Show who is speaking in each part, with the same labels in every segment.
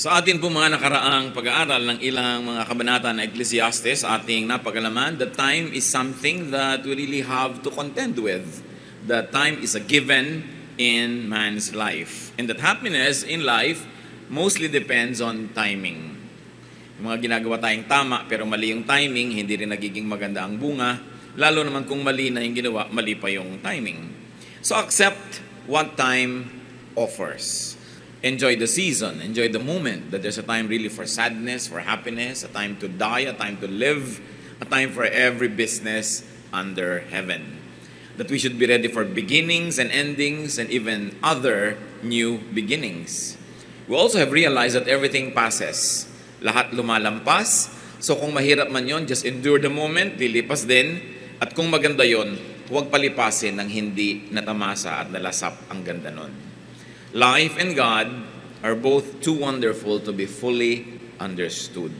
Speaker 1: Sa atin po mga nakaraang pag-aaral ng ilang mga kabanata ng Ecclesiastes, ating napagalaman, the time is something that we really have to contend with. The time is a given in man's life. And that happiness in life mostly depends on timing. Yung mga ginagawa tayong tama pero mali yung timing, hindi rin nagiging maganda ang bunga. Lalo naman kung mali na yung ginawa, mali pa yung timing. So accept what time offers. Enjoy the season, enjoy the moment, that there's a time really for sadness, for happiness, a time to die, a time to live, a time for every business under heaven. That we should be ready for beginnings and endings and even other new beginnings. We also have realized that everything passes. Lahat lumalampas. So kung mahirap man yon, just endure the moment, lilipas din. At kung maganda yon, huwag palipasin ng hindi natamasa at nalasap ang ganda nun. Life and God are both too wonderful to be fully understood.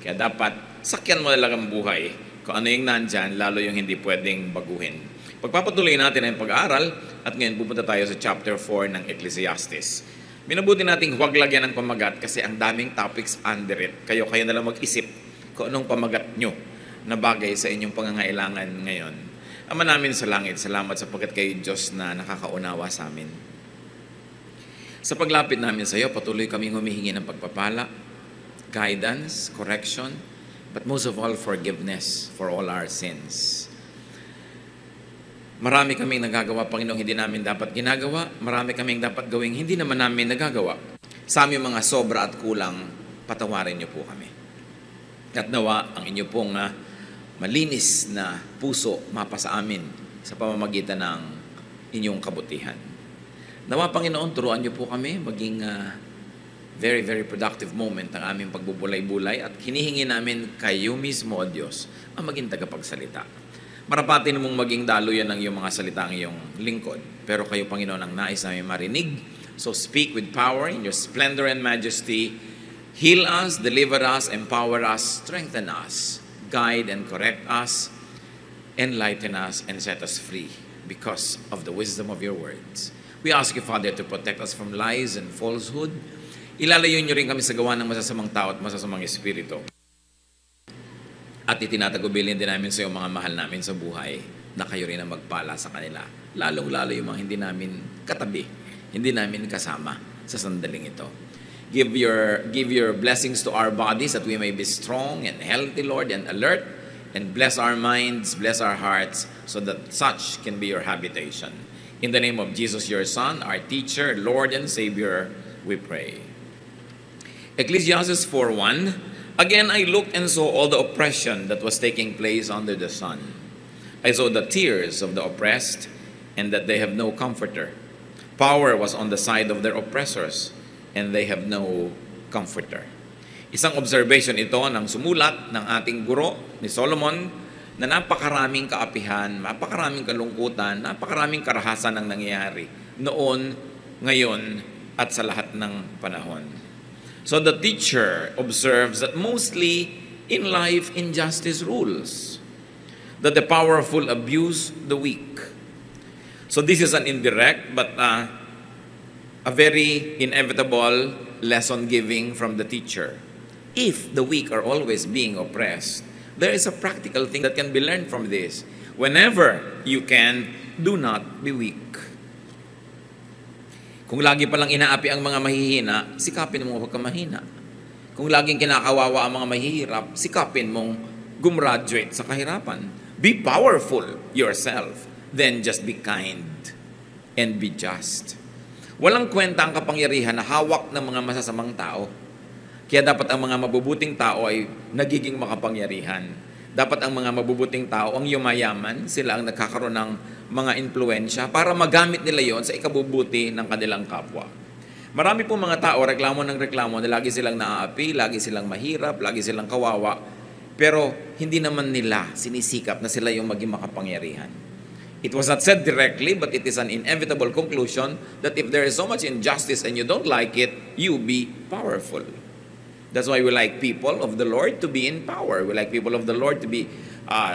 Speaker 1: Kaya dapat sakyan mo lang ang buhay. Kung ano yung nandyan, lalo yung hindi pwedeng baguhin. Pagpapatuloy natin ang pag-aaral at ngayon pupunta tayo sa chapter 4 ng Ecclesiastes. Minabuti nating huwag lagyan ng pamagat kasi ang daming topics under it. Kayo na lang mag-isip kung anong pamagat nyo na bagay sa inyong pangangailangan ngayon. Ama namin sa langit, salamat sapagkat kayo Diyos na nakakaunawa sa amin. Sa paglapit namin sa iyo, patuloy kaming humihingi ng pagpapala, guidance, correction, but most of all, forgiveness for all our sins. Marami kaming nagagawa, Panginoon, hindi namin dapat ginagawa. Marami kaming dapat gawing hindi naman namin nagagawa. Sa aming mga sobra at kulang, patawarin niyo po kami. At nawa ang inyo pong malinis na puso mapa sa amin sa pamamagitan ng inyong kabutihan. Nawa, Panginoon, turuan niyo po kami maging very, very productive moment ang aming pagbubulay-bulay at hinihingi namin kayo mismo, O Diyos, ang maging tagapagsalita. Marapati namang maging daluyan ng iyong mga salita ang iyong lingkod. Pero kayo, Panginoon, ang nais namin marinig. So speak with power in your splendor and majesty. Heal us, deliver us, empower us, strengthen us, guide and correct us, enlighten us, and set us free because of the wisdom of your words. We ask you, Father, to protect us from lies and falsehood. Ilalayo niyo rin kami sa gawa ng masasamang tao at masasamang espiritu. At itinatagubilin din namin sa iyo mga mahal namin sa buhay na kayo rin ang magpala sa kanila. Lalong-lalo yung mga hindi namin katabi, hindi namin kasama sa sandaling ito. Give your blessings to our bodies that we may be strong and healthy, Lord, and alert. And bless our minds, bless our hearts, so that such can be your habitation. In the name of Jesus, your Son, our teacher, Lord and Savior, we pray. Ecclesiastes 4:1. Again, I looked and saw all the oppression that was taking place under the sun. I saw the tears of the oppressed, and that they have no comforter. Power was on the side of their oppressors, and they have no comforter. Isang observation ito ng sumulat ng ating guro ni Solomon, na napakaraming kaapihan, napakaraming kalungkutan, napakaraming karahasan ang nangyayari noon, ngayon, at sa lahat ng panahon. So the teacher observes that mostly in life, injustice rules. That the powerful abuse the weak. So this is an indirect but a very inevitable lesson giving from the teacher. If the weak are always being oppressed, there is a practical thing that can be learned from this. Whenever you can, do not be weak. Kung lagi palang inaapi ang mga mahihina, sikapin mong huwag kang mahina. Kung laging kinakawawa ang mga mahihirap, sikapin mong gumraduate sa kahirapan. Be powerful yourself, then just be kind and be just. Walang kwenta ang kapangyarihan na hawak ng mga masasamang tao. Kaya dapat ang mga mabubuting tao ay nagiging makapangyarihan. Dapat ang mga mabubuting tao, ang yumayaman, sila ang nagkakaroon ng mga impluensya para magamit nila yon sa ikabubuti ng kanilang kapwa. Marami po mga tao, reklamo ng reklamo na lagi silang naaapi, lagi silang mahirap, lagi silang kawawa, pero hindi naman nila sinisikap na sila yung maging makapangyarihan. It was not said directly, but it is an inevitable conclusion that if there is so much injustice and you don't like it, you be powerful. That's why we like people of the Lord to be in power. We like people of the Lord to be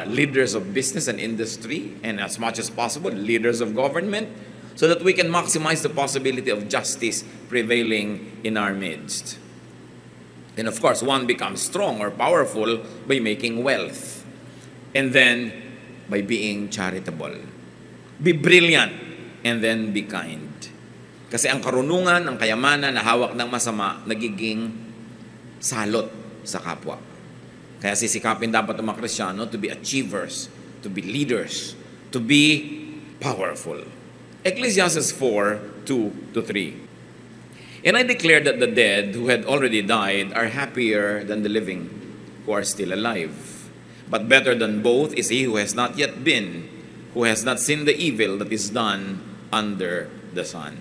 Speaker 1: leaders of business and industry, and as much as possible, leaders of government, so that we can maximize the possibility of justice prevailing in our midst. Then of course, one becomes strong or powerful by making wealth. And then, by being charitable. Be brilliant, and then be kind. Kasi ang karunungan, ang kayamanan na hawak ng masama, nagiging salot sa kapwa. Kaya sisikapin dapat ng mga Kristiyano to be achievers, to be leaders, to be powerful. Ecclesiastes 4:2-3. And I declare that the dead who had already died are happier than the living who are still alive. But better than both is he who has not yet been, who has not seen the evil that is done under the sun.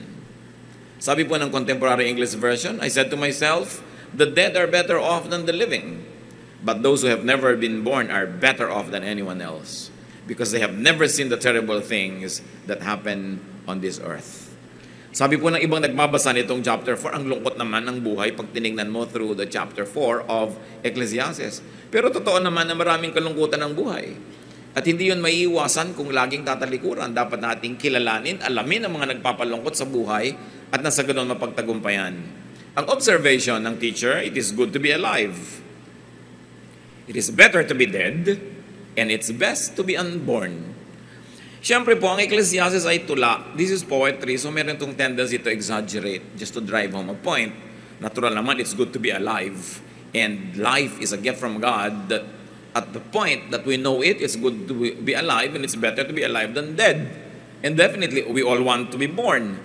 Speaker 1: Sabi po ng Contemporary English Version, I said to myself, the dead are better off than the living, but those who have never been born are better off than anyone else, because they have never seen the terrible things that happen on this earth. Sabi po ng ibang nagbabasa nitong chapter 4, ang lungkot naman ng buhay pag tinignan mo through the chapter 4 of Ecclesiastes. Pero totoo naman na maraming kalungkutan ng buhay. At hindi yun maiiwasan kung laging tatalikuran. Dapat nating kilalanin, alamin ang mga nagpapalungkot sa buhay at nasa ganon mapagtagumpayan. Ang observation ng teacher, it is good to be alive. It is better to be dead, and it's best to be unborn. Siyempre po, ang Ecclesiastes ay tula. This is poetry, so meron itong tendency to exaggerate just to drive home a point. Natural naman, it's good to be alive. And life is a gift from God that at the point that we know it, it's good to be alive and it's better to be alive than dead. And definitely, we all want to be born.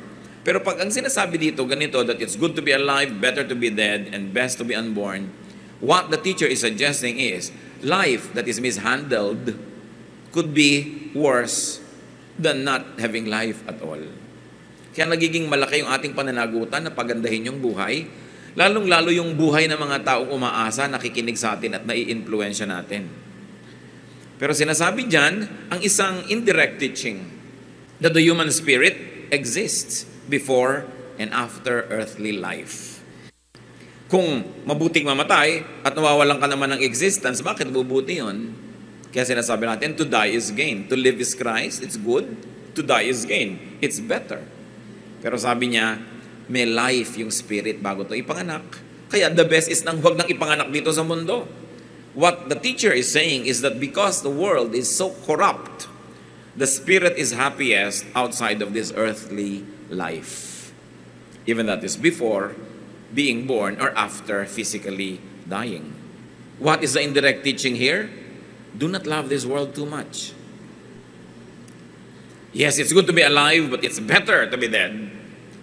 Speaker 1: Pero pag ang sinasabi dito, ganito, that it's good to be alive, better to be dead, and best to be unborn, what the teacher is suggesting is, life that is mishandled could be worse than not having life at all. Kaya nagiging malaki yung ating pananagutan na pagandahin yung buhay, lalong-lalo yung buhay ng mga taong umaasa, nakikinig sa atin at nai-influensya natin. Pero sinasabi dyan, ang isang indirect teaching that the human spirit exists before and after earthly life. Kung mabuting mamatay at nawawalan ka naman ng existence, bakit bubuti yun? Kaya sinasabi natin, to die is gain. To live is Christ, it's good. To die is gain, it's better. Pero sabi niya, may life yung spirit bago to ipanganak. Kaya the best is nang huwag nang ipanganak dito sa mundo. What the teacher is saying is that because the world is so corrupt, the spirit is happiest outside of this earthly life. Even that is before being born or after physically dying. What is the indirect teaching here? Do not love this world too much. Yes, it's good to be alive, but it's better to be dead.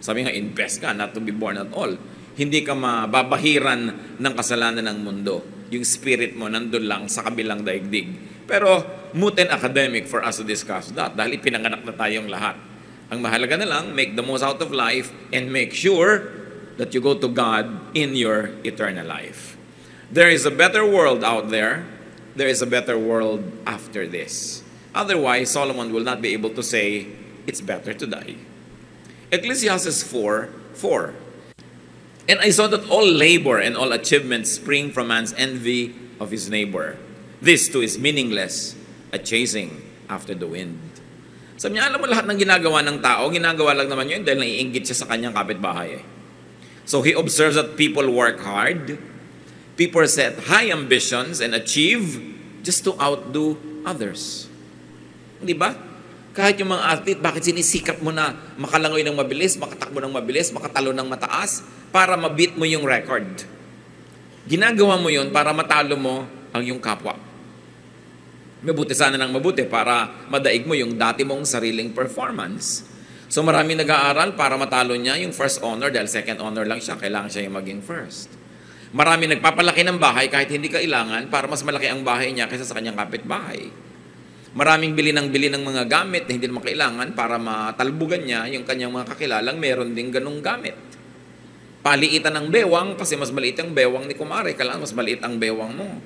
Speaker 1: Sabi nga, invest ka, not to be born at all. Hindi ka mababahiran ng kasalanan ng mundo. Yung spirit mo nandun lang sa kabilang daigdig. Pero, moot and academic for us to discuss that dahil ipinanganak na tayong lahat. Ang mahalaga na lang, make the most out of life and make sure that you go to God in your eternal life. There is a better world out there. There is a better world after this. Otherwise, Solomon will not be able to say, it's better to die. Ecclesiastes 4:4. And I saw that all labor and all achievements spring from man's envy of his neighbor. This too is meaningless, a chasing after the wind. Sabi niya, alam mo lahat ng ginagawa ng tao, ginagawa lang naman yun dahil naiinggit siya sa kanyang kapitbahay. So he observes that people work hard, people set high ambitions and achieve just to outdo others. Di ba? Kahit yung mga athlete, bakit sinisikap mo na makalangoy ng mabilis, makatakbo ng mabilis, makatalo ng mataas, para ma-beat mo yung record? Ginagawa mo yun para matalo mo ang yung kapwa. Mabuti sana ng mabuti para madaig mo yung dati mong sariling performance. So marami nag-aaral para matalo niya yung first honor dahil second honor lang siya, kailangan siya yung maging first. Marami nagpapalaki ng bahay kahit hindi kailangan para mas malaki ang bahay niya kaysa sa kanyang kapitbahay. Maraming bili ng mga gamit na hindi naman kailangan para matalbugan niya yung kanyang mga kakilalang meron ding ganung gamit. Paliitan ng bewang kasi mas maliit ang bewang ni kumare, kailangan mas maliit ang bewang mo.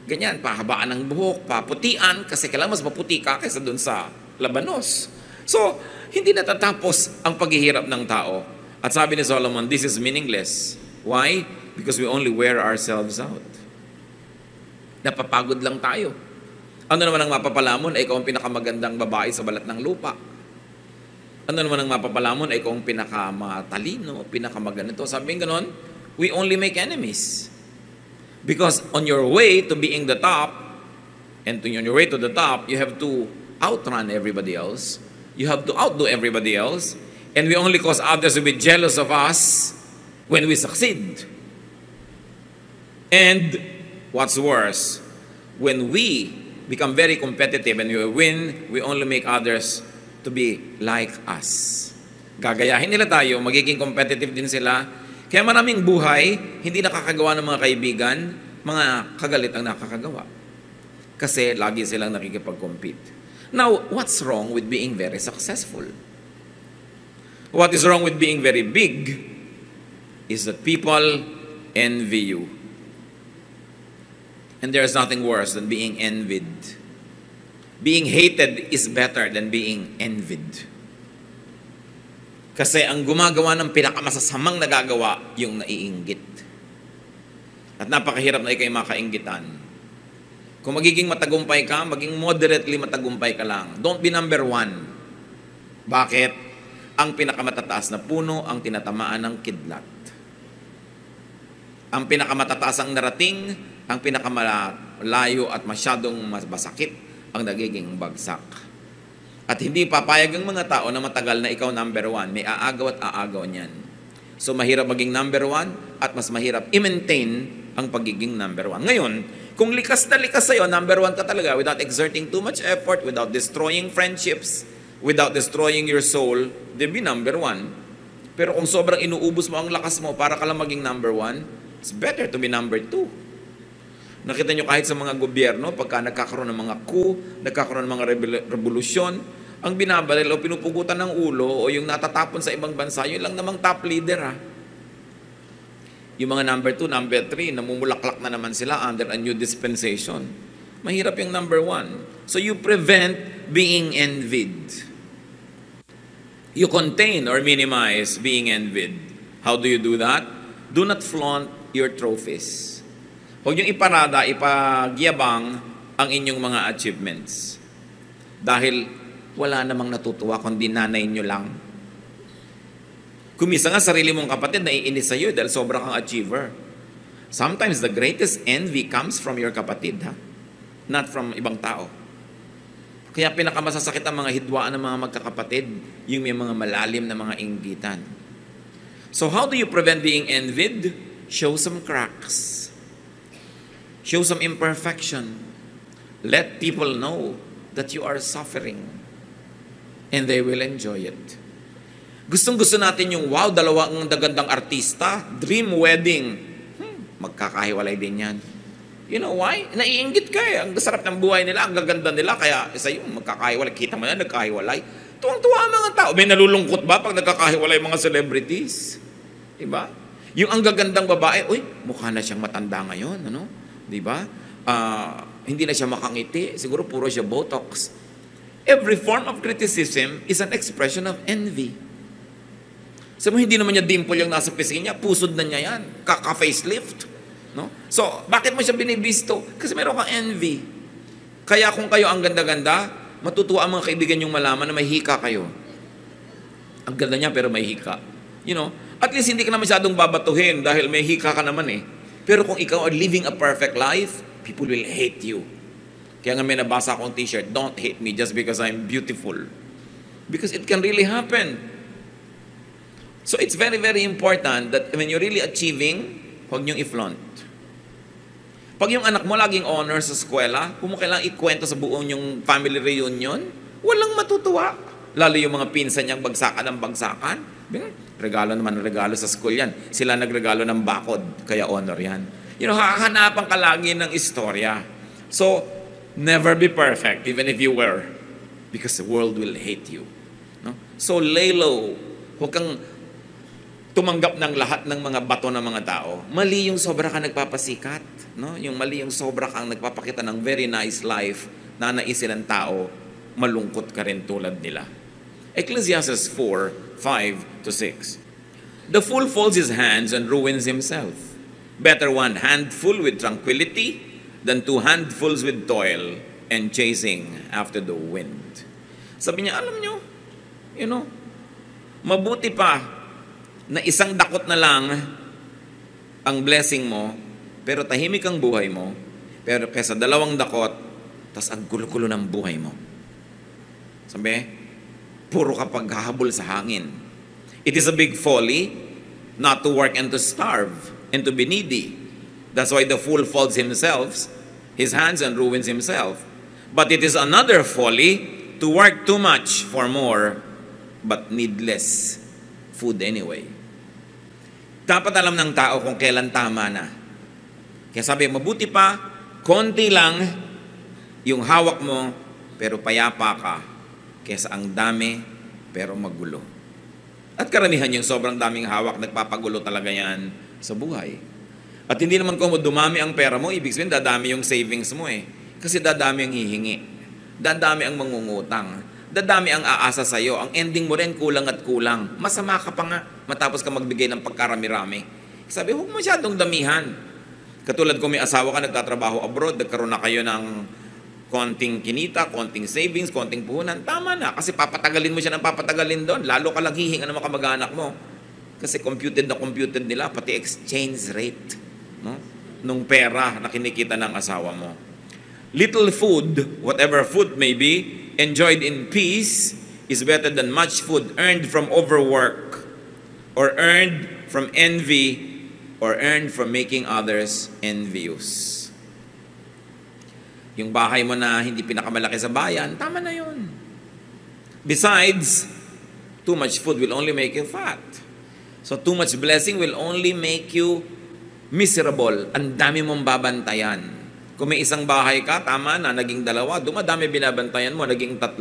Speaker 1: Ganyan, pahabaan ng buhok, paputian kasi kailangan mas maputi ka kaysa dun sa labanos. So, hindi natatapos ang paghihirap ng tao. At sabi ni Solomon, this is meaningless. Why? Because we only wear ourselves out. Napapagod lang tayo. Ano naman ang mapapalamon ay ikaw ang pinakamagandang babae sa balat ng lupa. Ano naman ang mapapalamon ay ikaw ang pinakamatalino, pinakamaganito. Sabi ng ganon, we only make enemies. Because on your way to being the top, and on your way to the top, you have to outrun everybody else. You have to outdo everybody else. And we only cause others to be jealous of us when we succeed. And what's worse, when we become very competitive and we win, we only make others to be like us. Gagayahin nila tayo, magiging competitive din sila. Kaya maraming buhay, hindi nakakagawa ng mga kaibigan, mga kagalit ang nakakagawa. Kasi lagi silang nakikipag-compete. Now, what's wrong with being very successful? What is wrong with being very big is that people envy you. And there's nothing worse than being envied. Being hated is better than being envied. Kasi ang gumagawa ng pinakamasasamang nagagawa, yung naiinggit. At napakahirap na ikay makainggitan. Kung magiging matagumpay ka, maging moderately matagumpay ka lang. Don't be number one. Bakit? Ang pinakamataas na puno ang tinatamaan ng kidlat. Ang pinakamataas ang narating, ang pinakamalayo at masyadong masakit ang nagiging bagsak. At hindi papayag ang mga tao na matagal na ikaw number one. May aagaw at aagaw niyan. So mahirap maging number one at mas mahirap i-maintain ang pagiging number one. Ngayon, kung likas na likas sa'yo, number one ka talaga without exerting too much effort, without destroying friendships, without destroying your soul, then be number one. Pero kung sobrang inuubos mo ang lakas mo para ka lang maging number one, it's better to be number two. Nakita nyo kahit sa mga gobyerno, pagka nagkakaroon ng mga coup, nagkakaroon ng mga revolusyon, ang binabaril o pinupugutan ng ulo o yung natatapon sa ibang bansa, yun lang namang top leader ha. Yung mga number 2, number 3, namumulaklak na naman sila under a new dispensation. Mahirap yung number 1. So you prevent being envied. You contain or minimize being envied. How do you do that? Do not flaunt your trophies. Huwag niyong iparada, ipagyabang ang inyong mga achievements. Dahil wala namang natutuwa kundi nanay niyo lang. Kumisa nga sarili mong kapatid naiinis sa'yo dahil sobrang kang achiever. Sometimes the greatest envy comes from your kapatid, ha? Not from ibang tao. Kaya pinakamasasakit ang mga hidwaan ng mga magkakapatid, yung may mga malalim na mga inggitan. So how do you prevent being envied? Show some cracks. Show some imperfection. Let people know that you are suffering. And they will enjoy it. Gustong-gusto natin yung, wow, dalawang gandang artista, dream wedding. Magkakahiwalay din yan. You know why? Naiinggit ka eh. Ang sarap ng buhay nila, ang gaganda nila, kaya isa yung magkakahiwalay. Kita mo na, nagkahiwalay. Tuwang-tuwa ang mga tao. May nalulungkot ba pag nagkakahiwalay mga celebrities? Diba? Yung ang gagandang babae, uy, mukha na siyang matanda ngayon. Ano? Diba? Hindi na siya makangiti. Siguro puro siya Botox. Every form of criticism is an expression of envy. Sabi mo, hindi naman niya dimple yung nasa pisngi niya, pusod na niya yan, kaka-facelift. No? So, bakit mo siya binibisto? Kasi meron kang envy. Kaya kung kayo ang ganda-ganda, matutuwa ang mga kaibigan yung malaman na may hika kayo. Ang ganda niya pero may hika. You know, at least hindi ka na masyadong babatuhin dahil may hika ka naman eh. Pero kung ikaw are living a perfect life, people will hate you. Kaya nga may nabasa akong t-shirt, don't hate me just because I'm beautiful. Because it can really happen. So it's very, very important that when you're really achieving, huwag niyong i-flaunt. Pag yung anak mo laging honor sa eskwela, kung mo kailangang ikwento sa buong yung family reunion, walang matutuwa. Lalo yung mga pinsan niyang bagsakan ng bagsakan. Regalo naman ng regalo sa school yan. Sila nagregalo ng bakod, kaya honor yan. You know, hahanapan ka lagi ng istorya. So, never be perfect, even if you were. Because the world will hate you. No? So, lay low. Huwag kang tumanggap ng lahat ng mga bato ng mga tao. Mali yung sobra kang nagpapasikat. No? Yung mali yung sobra kang nagpapakita ng very nice life na naisin ng tao, malungkot ka rin tulad nila. Ecclesiastes 4:5-6. The fool folds his hands and ruins himself. Better one handful with tranquility than two handfuls with toil and chasing after the wind. Sabi niya, alam nyo, you know, mabuti pa na isang dakot na lang ang blessing mo pero tahimik ang buhay mo, pero kesa 2 dakot, tas ang gulo-gulo ng buhay mo. Sabi, puro ka paghahabol sa hangin. It is a big folly not to work and to starve and to be needy. That's why the fool folds his hands and ruins himself. But it is another folly to work too much for more, but needless food anyway. Dapat alam ng tao kung kailan tama na. Kaya sabi, mabuti pa, konti lang yung hawak mo, pero payapa ka, kesa ang dami, pero magulo. At karamihan yung sobrang daming hawak, nagpapagulo talaga yan sa buhay. At hindi naman kung dumami ang pera mo, ibig sabihin, dadami yung savings mo eh. Kasi dadami ang hihingi. Dadami ang mangungutang. Dadami ang aasa sa'yo. Ang ending mo rin, kulang at kulang. Masama ka pa nga, matapos ka magbigay ng pagkarami-rami. Sabi, huwag masyadong damihan. Katulad kung may asawa ka, nagtatrabaho abroad, nagkaroon na kayo ng konting kinita, konting savings, konting puhunan, tama na. Kasi papatagalin mo siya ng papatagalin doon. Lalo ka lang hihinga ng mga kamag-anak mo. Kasi computed nila, pati exchange rate, no? Nung pera na kinikita ng asawa mo. Little food, whatever food may be, enjoyed in peace is better than much food earned from overwork or earned from envy or earned from making others envious. Yung bahay mo na hindi pinakamalaki sa bayan, tama na yun. Besides, too much food will only make you fat. So too much blessing will only make you miserable. Ang dami mong babantayan. Kung may isang bahay ka, tama na, naging 2. Dumadami binabantayan mo, naging 3.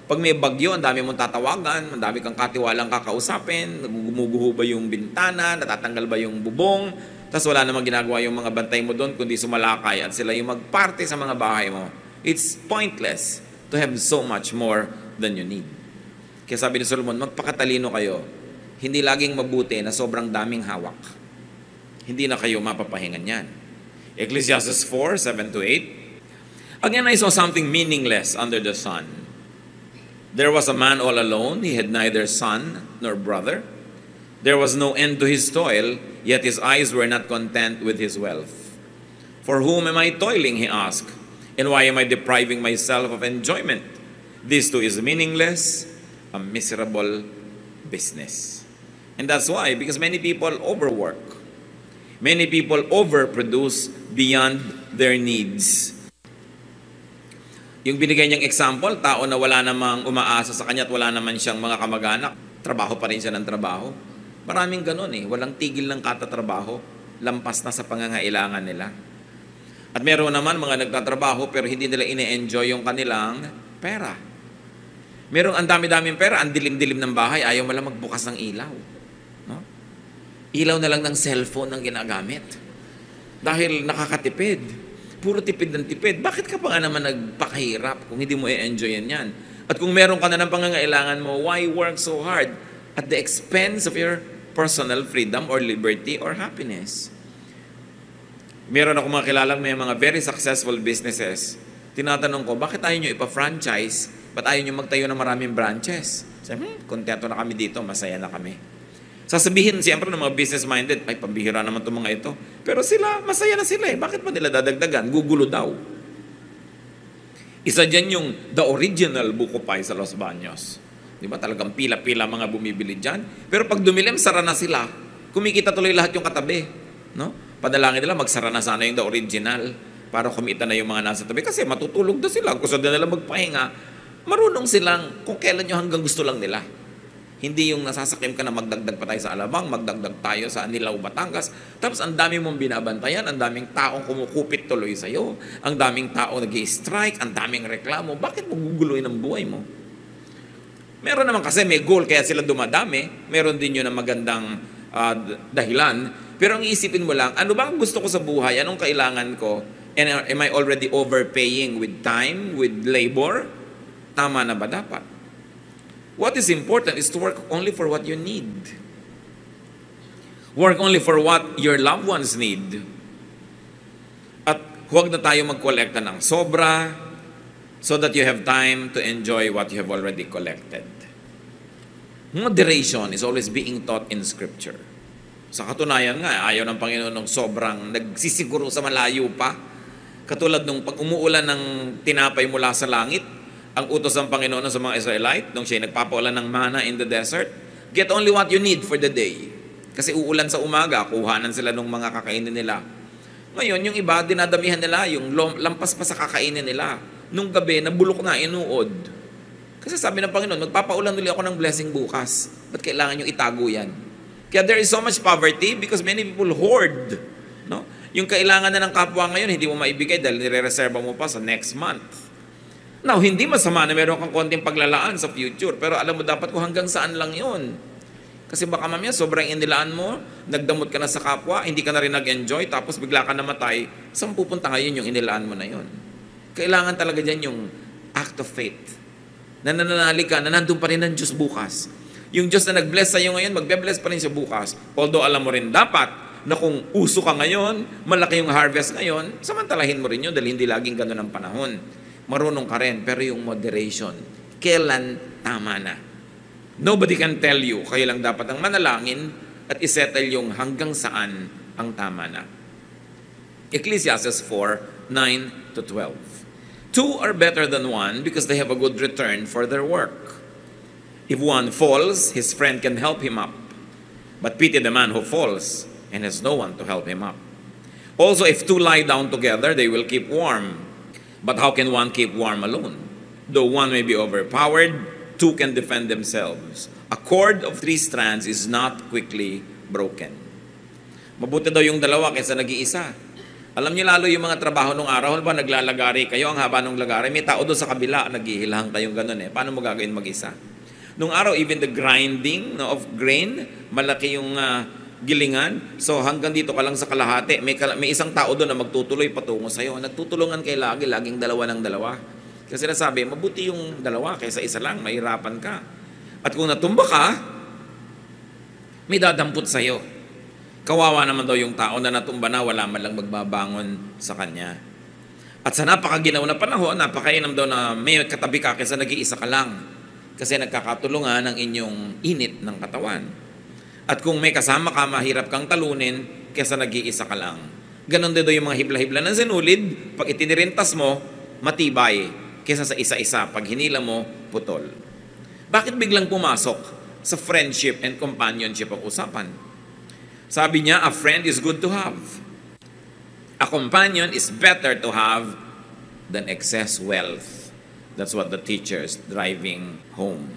Speaker 1: Pag may bagyo, ang dami mong tatawagan, ang dami kang katiwalang kakausapin, gumuguho ba yung bintana, natatanggal ba yung bubong, tapos wala namang ginagawa yung mga bantay mo doon, kundi sumalakay at sila yung magparte sa mga bahay mo. It's pointless to have so much more than you need. Kaya sabi ni Solomon, magpakatalino kayo. Hindi laging mabuti na sobrang daming hawak. Hindi na kayo mapapahingan yan. Ecclesiastes 4:7-8. Again, I saw something meaningless under the sun. There was a man all alone. He had neither son nor brother. There was no end to his toil, yet his eyes were not content with his wealth. For whom am I toiling, he asked, and why am I depriving myself of enjoyment? This too is meaningless, a miserable business. And that's why, because many people overwork. Many people overproduce beyond their needs. Yung binigay niyang example, tao na wala namang umaasa sa kanya at wala naman siyang mga kamag-anak, trabaho pa rin siya ng trabaho. Maraming ganun eh, walang tigil ng katatrabaho, lampas na sa pangangailangan nila. At meron naman mga nagtatrabaho pero hindi nila ine-enjoy yung kanilang pera. Merong ang dami-daming pera, ang dilim-dilim ng bahay, ayaw mo lang magbukas ng ilaw. No? Ilaw na lang ng cellphone ang ginagamit. Dahil nakakatipid. Puro tipid ng tipid. Bakit ka pa nga naman nagpakahirap kung hindi mo i-enjoyin yan? At kung meron ka na ng pangangailangan mo, why work so hard at the expense of your personal freedom or liberty or happiness? Meron ako mga kilalang may mga very successful businesses. Tinatanong ko, bakit ayaw nyo ipa-franchise? Ba't ayaw nyo magtayo ng maraming branches? Sabi, kontento na kami dito, masaya na kami. Sasabihin siyempre ng mga business-minded, ay pambihira naman itong mga ito. Pero sila, masaya na sila eh. Bakit pa nila dadagdagan? Gugulo daw. Isa dyan yung The Original Buko Pie sa Los Baños. Di ba? Talagang pila-pila mga bumibili dyan. Pero pag dumilim, sara na sila. Kumikita tuloy lahat yung katabi. No? Padalangin nila, magsara na sana yung The Original para kumita na yung mga nasa tabi. Kasi matutulog na sila. Kung saan nila magpahinga, marunong silang kung kailan yung hanggang gusto lang nila. Hindi yung nasasakim ka na magdagdag pa tayo sa Alabang, magdagdag tayo sa Anilao, Batangas. Tapos ang dami mong binabantayan, ang daming taong kumukupit tuloy sa'yo, ang daming tao nag-i-strike, ang daming reklamo. Bakit mo guguloy ng buhay mo? Meron naman kasi may goal kaya sila dumadami. Meron din yun na magandang dahilan. Pero ang iisipin mo lang, ano ba ang gusto ko sa buhay? Anong kailangan ko? And am I already overpaying with time, with labor? Tama na ba dapat? What is important is to work only for what you need. Work only for what your loved ones need. At huwag na tayo magkolekta ng sobra so that you have time to enjoy what you have already collected. Moderation is always being taught in Scripture. Sa katunayan nga, ayaw ng Panginoon ng sobrang nagsisiguro sa malayo pa. Katulad nung pag umuulan ng tinapay mula sa langit, ang utos ng Panginoon sa mga Israelite, nung siya nagpapaulan ng manna in the desert, get only what you need for the day. Kasi uulan sa umaga, kuhanan sila ng mga kakainin nila. Ngayon, yung iba, dinadamihan nila, yung lampas pa sa kakainin nila. Nung gabi, nabulok na, inuod. Kasi sabi ng Panginoon, magpapaulan ulit ako ng blessing bukas. Ba't kailangan nyo itago yan? Kaya there is so much poverty because many people hoard. No? Yung kailangan na ng kapwa ngayon, hindi mo maibigay dahil nire-reserva mo pa sa next month. Now, hindi masama na meron kang konting paglalaan sa future, pero alam mo dapat kung hanggang saan lang yon. Kasi baka mamaya sobrang inilaan mo, nagdamot ka na sa kapwa, hindi ka na rin nag-enjoy, tapos bigla ka namatay, saan pupunta ngayon yung inilaan mo na yon? Kailangan talaga dyan yung act of faith. Na nananali ka, na nandun pa rin ang Diyos bukas. Yung Diyos na nag-bless sa'yo ngayon, magbe-bless pa rin siya bukas. Although alam mo rin dapat na kung uso ka ngayon, malaki yung harvest ngayon, samantalahin mo rin yun dahil hindi laging ganun ang panahon. Marunong ka rin, pero yung moderation, kailan tama na. Nobody can tell you, kayo lang dapat ang manalangin at isettle yung hanggang saan ang tama na. Ecclesiastes 4:9-12. Two are better than one because they have a good return for their work. If one falls, his friend can help him up. But pity the man who falls and has no one to help him up. Also, if two lie down together, they will keep warm. But how can one keep warm alone? Though one may be overpowered, two can defend themselves. A cord of 3 strands is not quickly broken. Mabuti daw yung dalawa kaysa nag-iisa. Alam niyo lalo yung mga trabaho nung araw, ba naglalagari kayo, ang haba ng lagari, may tao doon sa kabila, naghihilahang kayong ganun eh. Paano mo gagawin mag-isa? Nung araw, even the grinding of grain, malaki yung gilingan. So hanggang dito ka lang sa kalahati, may isang tao doon na magtutuloy patungo sa'yo. Nagtutulungan kayo laging dalawa ng dalawa. Kasi nasabi, mabuti yung dalawa kaysa isa lang, mahirapan ka. At kung natumba ka, may dadampot sa'yo. Kawawa naman daw yung tao na natumba na, wala man lang magbabangon sa kanya. At sa napakaginaw na panahon, napakainam daw na may katabi ka kaysa nag-iisa ka lang. Kasi nagkakatulungan ang inyong init ng katawan. At kung may kasama ka, mahirap kang talunin kaysa nag-iisa ka lang. Ganon din daw yung mga hibla-hibla ng sinulid, pag itinirintas mo, matibay kaysa sa isa-isa. Pag hinila mo, putol. Bakit biglang pumasok sa friendship and companionship ang usapan? Sabi niya, a friend is good to have. A companion is better to have than excess wealth. That's what the teacher is driving home.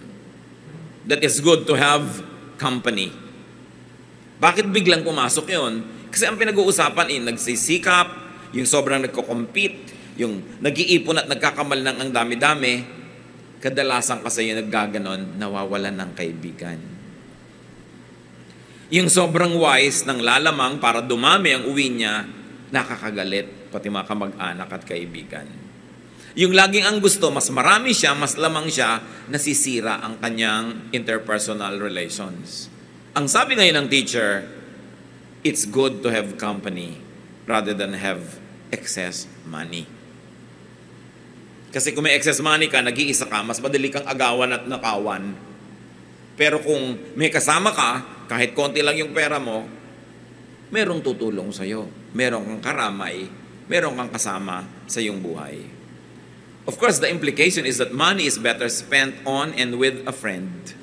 Speaker 1: That is good to have company. Bakit biglang pumasok yon? Kasi ang pinag-uusapan nagsisikap, yung sobrang nagko-compete, yung nag-iipon at nagkakamal ng ang dami-dami, kadalasan kasi yung naggaganon, nawawalan ng kaibigan. Yung sobrang wise ng lalamang para dumami ang uwi niya, nakakagalit, pati mga kamag-anak at kaibigan. Yung laging ang gusto, mas marami siya, mas lamang siya, nasisira ang kanyang interpersonal relations. Ang sabi ngayon ng teacher, it's good to have company rather than have excess money. Kasi kung may excess money ka, nag-iisa ka, mas madali kang agawan at nakawan. Pero kung may kasama ka, kahit konti lang yung pera mo, merong tutulong sa'yo. Merong kang karamay, merong kang kasama sa iyong buhay. Of course, the implication is that money is better spent on and with a friend.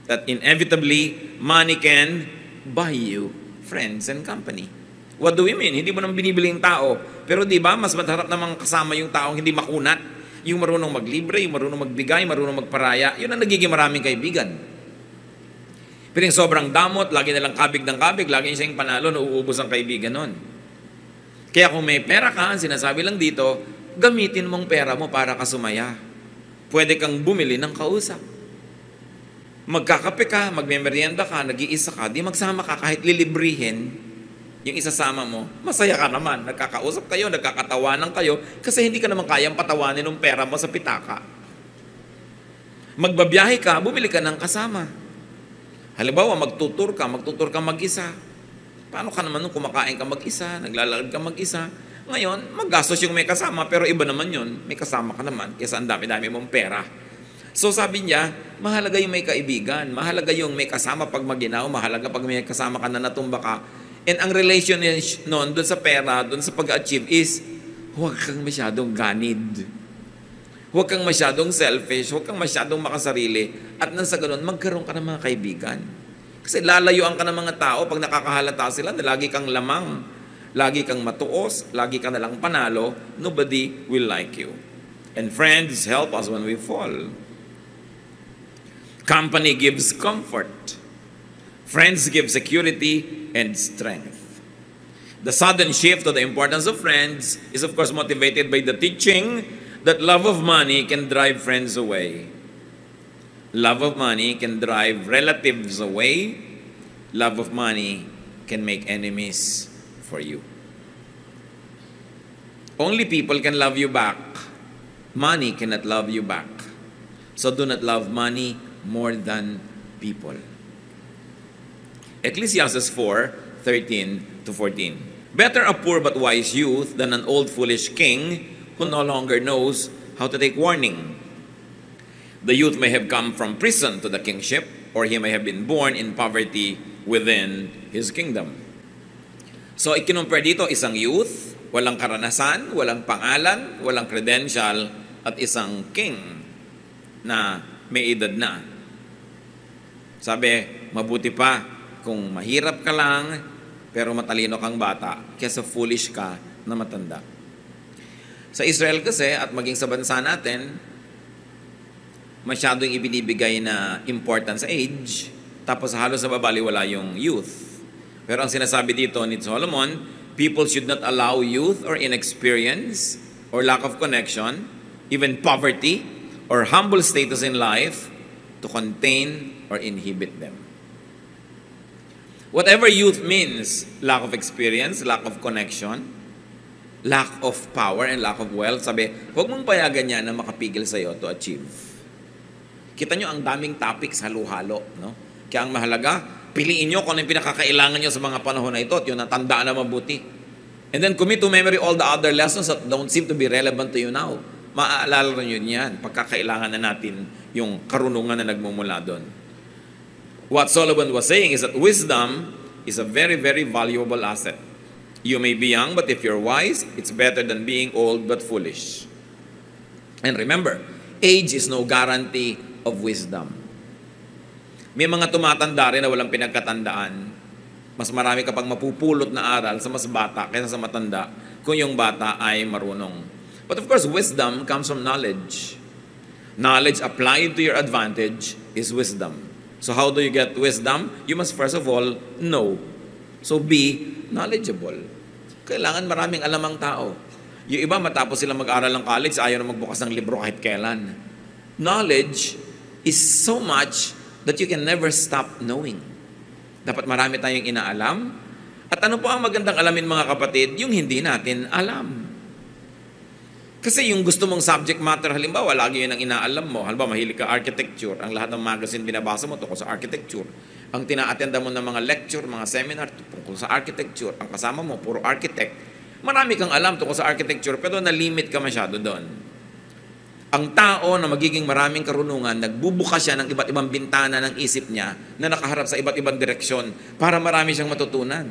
Speaker 1: That inevitably, money can buy you friends and company. What do we mean? Hindi mo naman binibili yung tao. Pero di ba, mas masarap namang kasama yung taong hindi makunat. Yung marunong maglibre, yung marunong magbigay, marunong magparaya. Yun ang nagiging maraming kaibigan. Pero yung sobrang damot, lagi nalang kabig ng kabig, lagi siyang panalo, nauubos ang kaibigan nun. Kaya kung may pera ka, sinasabi lang dito, gamitin mong pera mo para ka sumaya. Pwede kang bumili ng kausap. Magkakape ka, magmemeryenda ka, nag-iisa ka, di magsama ka kahit lilibrihin yung isasama mo, masaya ka naman. Nagkakausap kayo, nagkakatawanan kayo, kasi hindi ka naman kayang patawanin ng pera mo sa pitaka. Magbabiyahe ka, bumili ka ng kasama. Halimbawa, magtutur ka mag-isa. Paano ka naman nung kumakain ka mag-isa, naglalakad ka mag-isa? Ngayon, maggastos yung may kasama, pero iba naman yun. May kasama ka naman, kaysa ang dami-dami mong pera. So sabi niya, mahalaga yung may kaibigan, mahalaga yung may kasama pag maginaw, mahalaga pag may kasama ka na natumba ka. And ang relation noon doon sa pera, doon sa pag-achieve is, huwag kang masyadong ganid. Huwag kang masyadong selfish, huwag kang masyadong makasarili. At nang sa ganun, magkaroon ka ng mga kaibigan. Kasi lalayuan ka ng mga tao pag nakakahalata sila na lagi kang lamang, lagi kang matuos, lagi ka nalang panalo, nobody will like you. And friends help us when we fall. Company gives comfort. Friends give security and strength. The sudden shift to the importance of friends is of course motivated by the teaching that love of money can drive friends away. Love of money can drive relatives away. Love of money can make enemies for you. Only people can love you back. Money cannot love you back. So do not love money more than people. Ecclesiastes 4:13 to 14. Better a poor but wise youth than an old foolish king who no longer knows how to take warning. The youth may have come from prison to the kingship, or he may have been born in poverty within his kingdom. So ikinumpare dito isang youth, walang karanasan, walang pangalan, walang credential, at isang king na may edad na. Sabi, mabuti pa kung mahirap ka lang, pero matalino kang bata, kaysa foolish ka na matanda. Sa Israel kasi, at maging sa bansa natin, masyadong ibinibigay na importance sa age, tapos halos nababaliwala yung youth. Pero ang sinasabi dito ni Solomon, people should not allow youth or inexperience or lack of connection, even poverty or humble status in life to contain or inhibit them. Whatever youth means, lack of experience, lack of connection, lack of power, and lack of wealth, sabi, huwag mong payagan yan na makapigil sa'yo to achieve. Kita nyo, ang daming topics halo-halo. No? Kaya ang mahalaga, piliin nyo kung ano yung pinakakailangan nyo sa mga panahon na ito at yun ang tandaan na mabuti. And then commit to memory all the other lessons that don't seem to be relevant to you now. Maaalala nyo yan, pagkakailangan na natin yung karunungan na nagmumula doon. What Solomon was saying is that wisdom is a very, very valuable asset. You may be young, but if you're wise, it's better than being old but foolish. And remember, age is no guarantee of wisdom. May mga tumatanda rin na walang pinagkatandaan. Mas marami ka pang mapupulot na aral sa mas bata kaysa sa matanda kung yung bata ay marunong. But of course, wisdom comes from knowledge. Knowledge applied to your advantage is wisdom. So how do you get wisdom? You must first of all know. So be knowledgeable. Kailangan maraming alam ang tao. Yung iba matapos sila mag-aral ng college, ayaw na magbukas ng libro kahit kailan. Knowledge is so much that you can never stop knowing. Dapat marami tayong inaalam. At ano po ang magandang alamin mga kapatid? Yung hindi natin alam. Kasi yung gusto mong subject matter, halimbawa, lagi yun ang inaalam mo. Halimbawa, mahilig ka architecture. Ang lahat ng magazine binabasa mo tungkol sa architecture. Ang tina-attenda mo ng mga lecture, mga seminar tungkol sa architecture. Ang kasama mo, puro architect. Marami kang alam tungkol sa architecture, pero na-limit ka masyado doon. Ang tao na magiging maraming karunungan, nagbubukas siya ng iba't ibang bintana ng isip niya na nakaharap sa iba't ibang direksyon para marami siyang matutunan.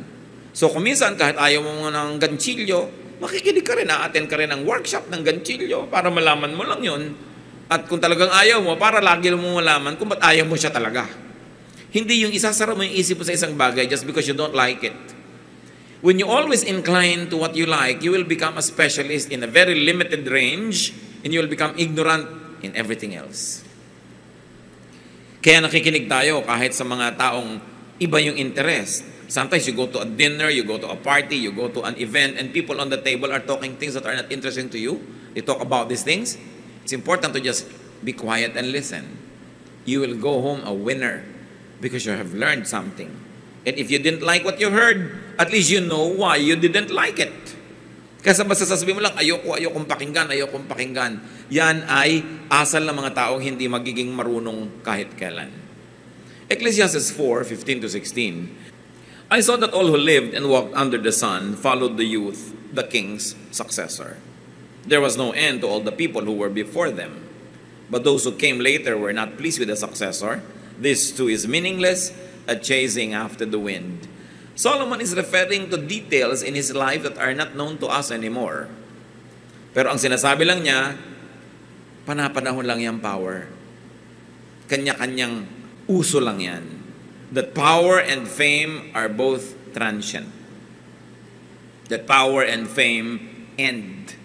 Speaker 1: So, kung minsan, kahit ayaw mo ng ganchilyo, makikinig ka rin, a-attend ka rin ng workshop ng ganchilyo para malaman mo lang yun. At kung talagang ayaw mo, para lagi mo malaman kung ba't ayaw mo siya talaga. Hindi yung isasara mo yung isip mo sa isang bagay just because you don't like it. When you always incline to what you like, you will become a specialist in a very limited range and you will become ignorant in everything else. Kaya nakikinig tayo kahit sa mga taong iba yung interest. Sometimes you go to a dinner, you go to a party, you go to an event, and people on the table are talking things that are not interesting to you. They talk about these things. It's important to just be quiet and listen. You will go home a winner because you have learned something. And if you didn't like what you heard, at least you know why you didn't like it. Kasi basta sasabihin mo lang, ayokong pakinggan. Yan ay asal ng mga taong hindi magiging marunong kahit kailan. Ecclesiastes 4:15 to 16. I saw that all who lived and walked under the sun followed the youth, the king's successor. There was no end to all the people who were before them. But those who came later were not pleased with the successor. This too is meaningless, a chasing after the wind. Solomon is referring to details in his life that are not known to us anymore. Pero ang sinasabi lang niya, panapanahon lang yung power. Kanya-kanyang uso lang yan. That power and fame are both transient. That power and fame end.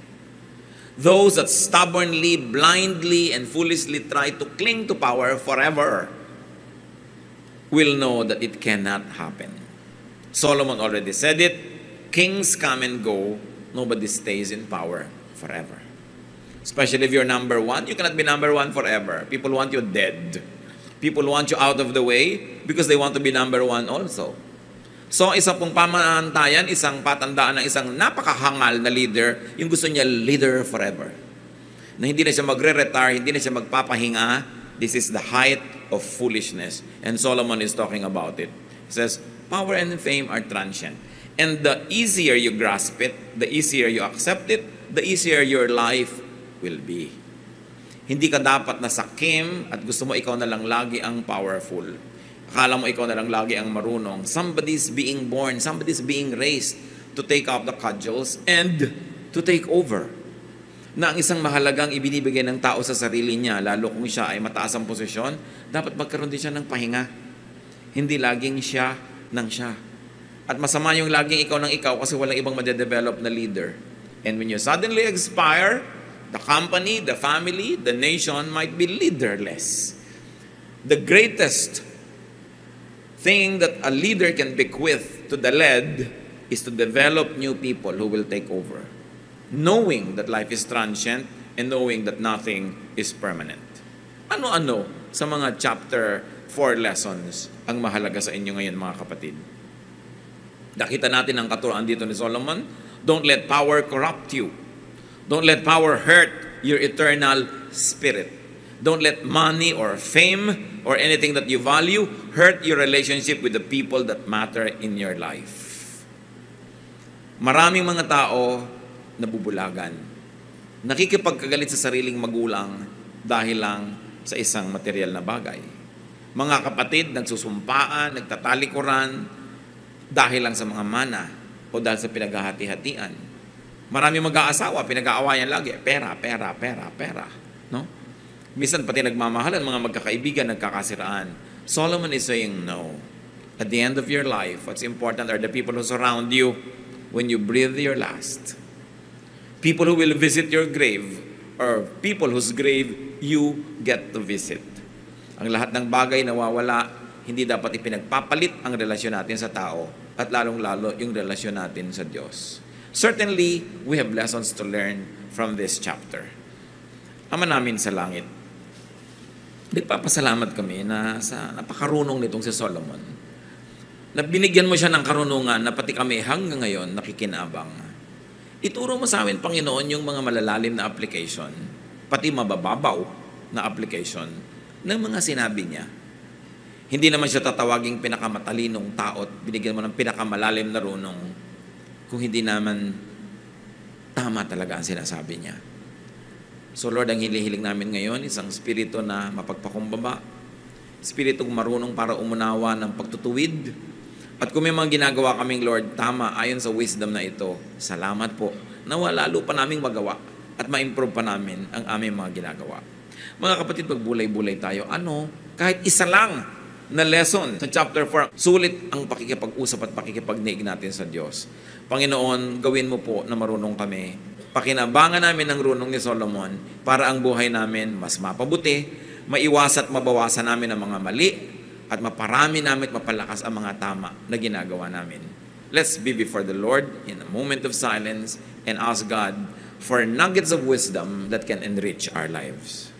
Speaker 1: Those that stubbornly, blindly, and foolishly try to cling to power forever will know that it cannot happen. Solomon already said it, kings come and go, nobody stays in power forever. Especially if you're number one, you cannot be number one forever. People want you dead. People want you out of the way because they want to be number one also. So, isa pong pamantayan, isang patandaan ng isang napakahangal na leader, yung gusto niya leader forever. Na hindi na siya magre-retire, hindi na siya magpapahinga. This is the height of foolishness. And Solomon is talking about it. He says, power and fame are transient. And the easier you grasp it, the easier you accept it, the easier your life will be. Hindi ka dapat nasakim at gusto mo ikaw na lang lagi ang powerful. Akala mo ikaw na lang lagi ang marunong. Somebody's being born, somebody's being raised to take up the cudgels and to take over. Na ang isang mahalagang ibinibigay ng tao sa sarili niya, lalo kung siya ay mataas ang posisyon, dapat magkaroon din siya ng pahinga. Hindi laging siya ng siya. At masama yung laging ikaw ng ikaw kasi walang ibang madedevelop na leader. And when you suddenly expire, the company, the family, the nation might be leaderless. The greatest thing that a leader can bequeath to the led is to develop new people who will take over. Knowing that life is transient and knowing that nothing is permanent. Ano-ano sa mga chapter 4 lessons ang mahalaga sa inyo ngayon, mga kapatid? Nakita natin ang katuruan dito ni Solomon. Don't let power corrupt you. Don't let power hurt your eternal spirit. Don't let money or fame or anything that you value hurt your relationship with the people that matter in your life. Maraming mga tao nabubulagan. Nakikipagkagalit sa sariling magulang dahil lang sa isang material na bagay. Mga kapatid nagsusumpaan, nagtatalikuran dahil lang sa mga mana o dahil sa pinaghahati-hatian. Marami mag-aasawa, pinag-aawayan lagi, pera, no? Minsan pati nagmamahalan, mga magkakaibigan, nagkakasiraan. Solomon is saying no. At the end of your life, what's important are the people who surround you when you breathe your last. People who will visit your grave or people whose grave you get to visit. Ang lahat ng bagay nawawala, hindi dapat ipinagpapalit ang relasyon natin sa tao at lalong-lalo yung relasyon natin sa Diyos. Certainly, we have lessons to learn from this chapter. Ama namin sa langit, nagpapasalamat kami na sa napakarunong nitong si Solomon. Na binigyan mo siya ng karunungan na pati kami hanggang ngayon nakikinabang. Ituro mo sa amin, Panginoon, yung mga malalalim na application, pati mabababaw na application ng mga sinabi niya. Hindi naman siya tatawaging pinakamatalinong tao at binigyan mo ng pinakamalalim na runong kung hindi naman tama talaga ang sinasabi niya. So Lord, ang hinihiling namin ngayon, isang spirito na mapagpakumbaba, spiritong marunong para umunawa ng pagtutuwid. At kung may mga ginagawa kaming Lord, tama, ayon sa wisdom na ito, salamat po, nawa lalo pa naming magawa at ma-improve pa namin ang aming mga ginagawa. Mga kapatid, magbulay-bulay tayo. Kahit isa lang na lesson sa chapter 4, sulit ang pakikipag-usap at pakikipag-niig natin sa Diyos. Panginoon, gawin mo po na marunong kami. Pakinabangan namin ang runong ni Solomon para ang buhay namin mas mapabuti, maiwas at mabawasan namin ang mga mali, at maparami namin at mapalakas ang mga tama na ginagawa namin. Let's be before the Lord in a moment of silence and ask God for nuggets of wisdom that can enrich our lives.